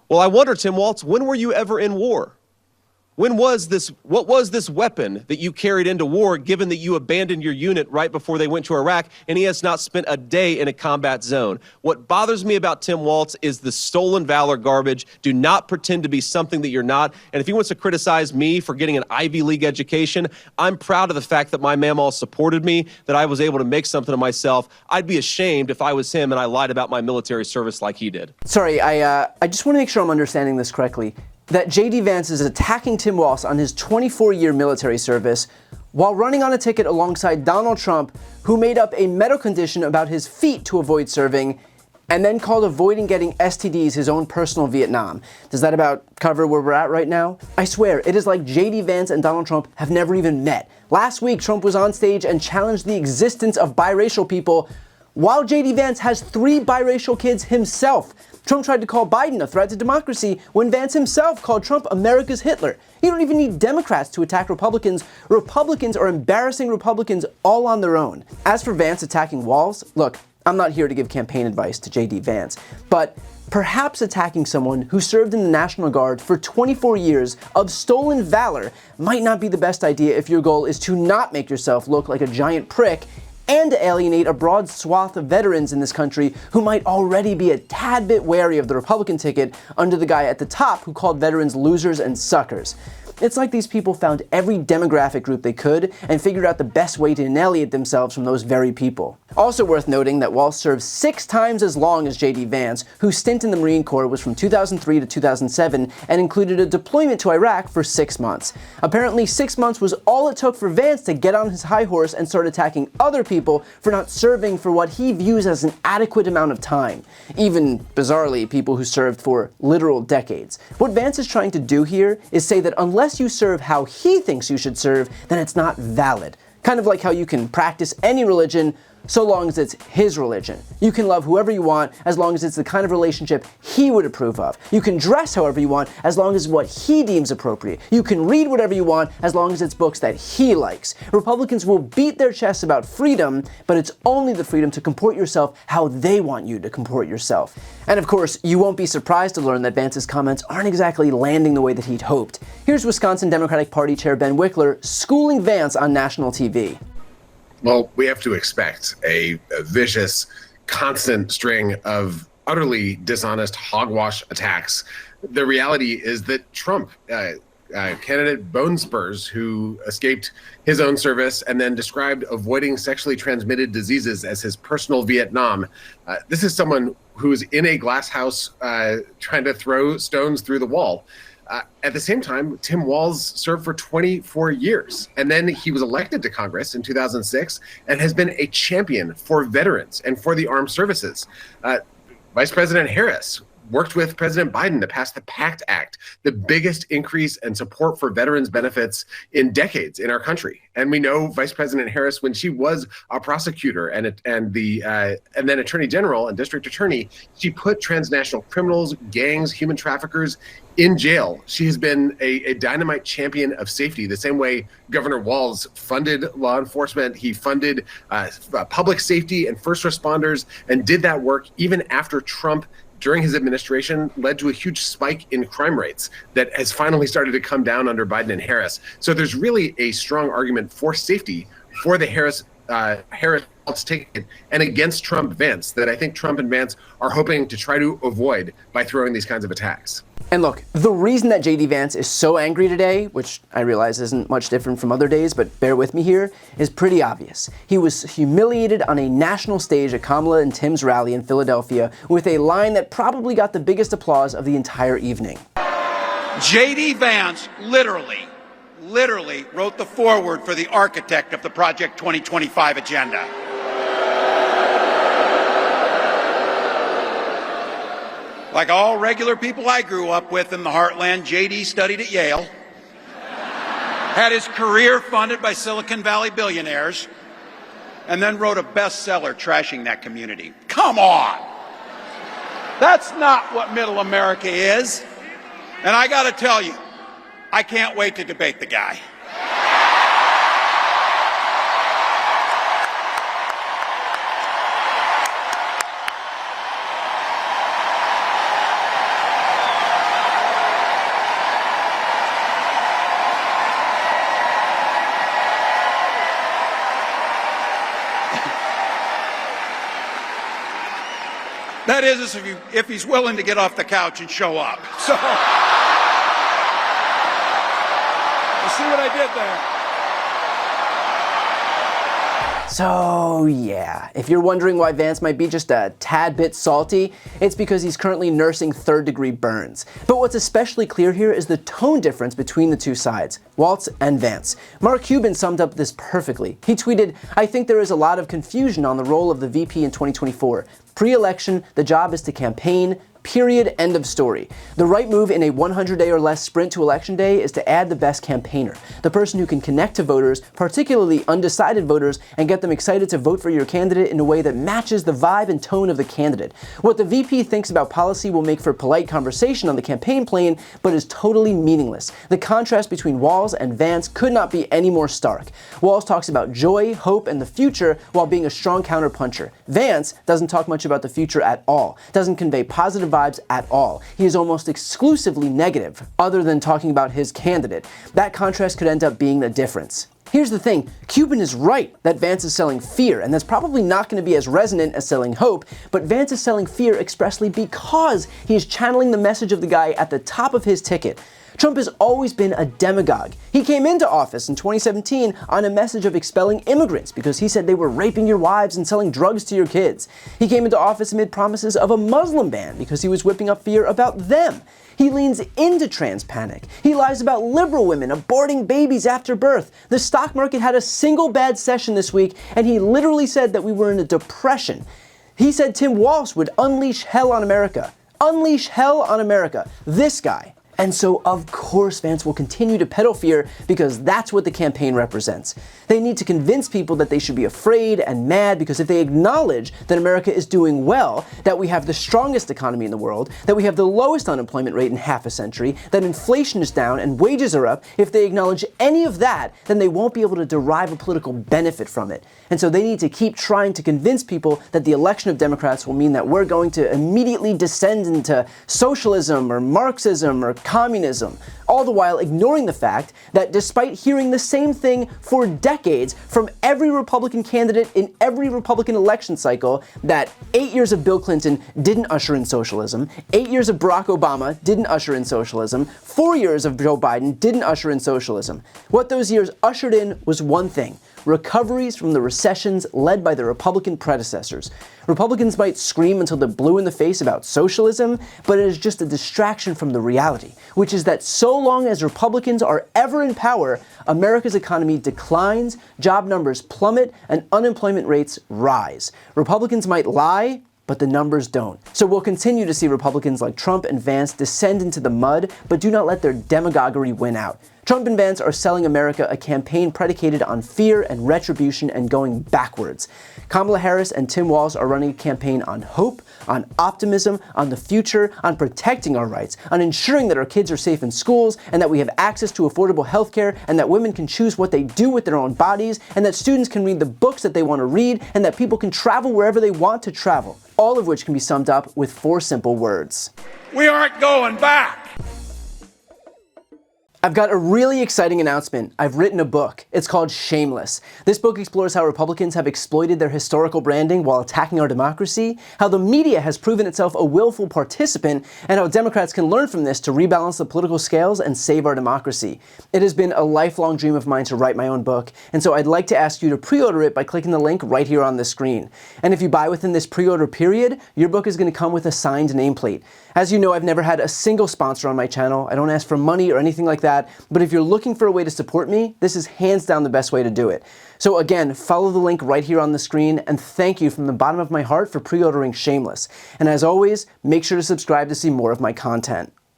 Well, I wonder, Tim Walz, when were you ever in war? What was this weapon that you carried into war, given that you abandoned your unit right before they went to Iraq, and he has not spent a day in a combat zone? What bothers me about Tim Walz is the stolen valor garbage. Do not pretend to be something that you're not. And if he wants to criticize me for getting an Ivy League education, I'm proud of the fact that my mamaw supported me, that I was able to make something of myself. I'd be ashamed if I was him and I lied about my military service like he did. Sorry, I just want to make sure I'm understanding this correctly. That J.D. Vance is attacking Tim Walz on his 24-year military service while running on a ticket alongside Donald Trump, who made up a medical condition about his feet to avoid serving, and then called avoiding getting STDs his own personal Vietnam. Does that about cover where we're at right now? I swear, it is like J.D. Vance and Donald Trump have never even met. Last week, Trump was on stage and challenged the existence of biracial people, while J.D. Vance has 3 biracial kids himself. Trump tried to call Biden a threat to democracy when Vance himself called Trump America's Hitler. You don't even need Democrats to attack Republicans. Republicans are embarrassing Republicans all on their own. As for Vance attacking Walz, look, I'm not here to give campaign advice to J.D. Vance, but perhaps attacking someone who served in the National Guard for 24 years of stolen valor might not be the best idea if your goal is to not make yourself look like a giant prick and to alienate a broad swath of veterans in this country who might already be a tad bit wary of the Republican ticket under the guy at the top who called veterans losers and suckers. It's like these people found every demographic group they could and figured out the best way to annihilate themselves from those very people. Also worth noting that Walz served 6 times as long as J.D. Vance, whose stint in the Marine Corps was from 2003 to 2007 and included a deployment to Iraq for 6 months. Apparently 6 months was all it took for Vance to get on his high horse and start attacking other people for not serving for what he views as an adequate amount of time. Even, bizarrely, people who served for literal decades. What Vance is trying to do here is say that unless you serve how he thinks you should serve, then it's not valid. Kind of like how you can practice any religion so long as it's his religion. You can love whoever you want as long as it's the kind of relationship he would approve of. You can dress however you want as long as what he deems appropriate. You can read whatever you want as long as it's books that he likes. Republicans will beat their chests about freedom, but it's only the freedom to comport yourself how they want you to comport yourself. And of course, you won't be surprised to learn that Vance's comments aren't exactly landing the way that he'd hoped. Here's Wisconsin Democratic Party Chair Ben Wickler schooling Vance on national TV. Well, we have to expect a vicious, constant string of utterly dishonest hogwash attacks. The reality is that Trump, candidate Bone Spurs, who escaped his own service and then described avoiding sexually transmitted diseases as his personal Vietnam. This is someone who's in a glass house trying to throw stones through the wall. At the same time, Tim Walz served for 24 years, and then he was elected to Congress in 2006 and has been a champion for veterans and for the armed services. Vice President Harris worked with President Biden to pass the PACT Act, the biggest increase in support for veterans benefits in decades in our country. And we know Vice President Harris, when she was a prosecutor and then Attorney General and District Attorney, she put transnational criminals, gangs, human traffickers in jail. She has been a dynamite champion of safety, the same way Governor Walz funded law enforcement. He funded public safety and first responders and did that work even after Trump, during his administration, led to a huge spike in crime rates that has finally started to come down under Biden and Harris. So there's really a strong argument for safety for the Harris ticket and against Trump Vance that I think Trump and Vance are hoping to try to avoid by throwing these kinds of attacks. And look, the reason that J.D. Vance is so angry today, which I realize isn't much different from other days, but bear with me here, is pretty obvious. He was humiliated on a national stage at Kamala and Tim's rally in Philadelphia with a line that probably got the biggest applause of the entire evening. J.D. Vance literally wrote the foreword for the architect of the Project 2025 agenda. Like all regular people I grew up with in the heartland, J.D. studied at Yale, had his career funded by Silicon Valley billionaires, and then wrote a bestseller trashing that community. Come on! That's not what middle America is. And I gotta tell you, I can't wait to debate the guy. That is if he's willing to get off the couch and show up. So, you see what I did there? So yeah, if you're wondering why Vance might be just a tad bit salty, it's because he's currently nursing third-degree burns. But what's especially clear here is the tone difference between the two sides, Walz and Vance. Mark Cuban summed up this perfectly. He tweeted, "I think there is a lot of confusion on the role of the VP in 2024. Pre-election, the job is to campaign, period, end of story. The right move in a 100-day or less sprint to election day is to add the best campaigner, the person who can connect to voters, particularly undecided voters, and get them excited to vote for your candidate in a way that matches the vibe and tone of the candidate. What the VP thinks about policy will make for polite conversation on the campaign plane, but is totally meaningless. The contrast between Walz and Vance could not be any more stark. Walz talks about joy, hope, and the future while being a strong counterpuncher. Vance doesn't talk much about the future at all, doesn't convey positive vibes at all. He is almost exclusively negative, other than talking about his candidate. That contrast could end up being the difference. Here's the thing, Cuban is right that Vance is selling fear, and that's probably not going to be as resonant as selling hope, but Vance is selling fear expressly because he is channeling the message of the guy at the top of his ticket. Trump has always been a demagogue. He came into office in 2017 on a message of expelling immigrants because he said they were raping your wives and selling drugs to your kids. He came into office amid promises of a Muslim ban because he was whipping up fear about them. He leans into trans panic. He lies about liberal women aborting babies after birth. The stock market had a single bad session this week, and he literally said that we were in a depression. He said Tim Walz would unleash hell on America. Unleash hell on America. This guy. And so, of course, Vance will continue to peddle fear because that's what the campaign represents. They need to convince people that they should be afraid and mad because if they acknowledge that America is doing well, that we have the strongest economy in the world, that we have the lowest unemployment rate in half a century, that inflation is down and wages are up, if they acknowledge any of that, then they won't be able to derive a political benefit from it. And so they need to keep trying to convince people that the election of Democrats will mean that we're going to immediately descend into socialism or Marxism or communism, all the while ignoring the fact that despite hearing the same thing for decades from every Republican candidate in every Republican election cycle, that 8 years of Bill Clinton didn't usher in socialism, 8 years of Barack Obama didn't usher in socialism, 4 years of Joe Biden didn't usher in socialism. What those years ushered in was one thing: recoveries from the recessions led by the Republican predecessors. Republicans might scream until they're blue in the face about socialism, but it is just a distraction from the reality, which is that so long as Republicans are ever in power, America's economy declines, job numbers plummet, and unemployment rates rise. Republicans might lie, but the numbers don't. So we'll continue to see Republicans like Trump and Vance descend into the mud, but do not let their demagoguery win out. Trump and Vance are selling America a campaign predicated on fear and retribution and going backwards. Kamala Harris and Tim Walz are running a campaign on hope, on optimism, on the future, on protecting our rights, on ensuring that our kids are safe in schools, and that we have access to affordable healthcare, and that women can choose what they do with their own bodies, and that students can read the books that they want to read, and that people can travel wherever they want to travel. All of which can be summed up with 4 simple words. We aren't going back. I've got a really exciting announcement. I've written a book. It's called Shameless. This book explores how Republicans have exploited their historical branding while attacking our democracy, how the media has proven itself a willful participant, and how Democrats can learn from this to rebalance the political scales and save our democracy. It has been a lifelong dream of mine to write my own book, and so I'd like to ask you to pre-order it by clicking the link right here on the screen. And if you buy within this pre-order period, your book is going to come with a signed nameplate. As you know, I've never had a single sponsor on my channel. I don't ask for money or anything like that, but if you're looking for a way to support me, this is hands down the best way to do it. So again, follow the link right here on the screen, and thank you from the bottom of my heart for pre-ordering Shameless. And as always, make sure to subscribe to see more of my content.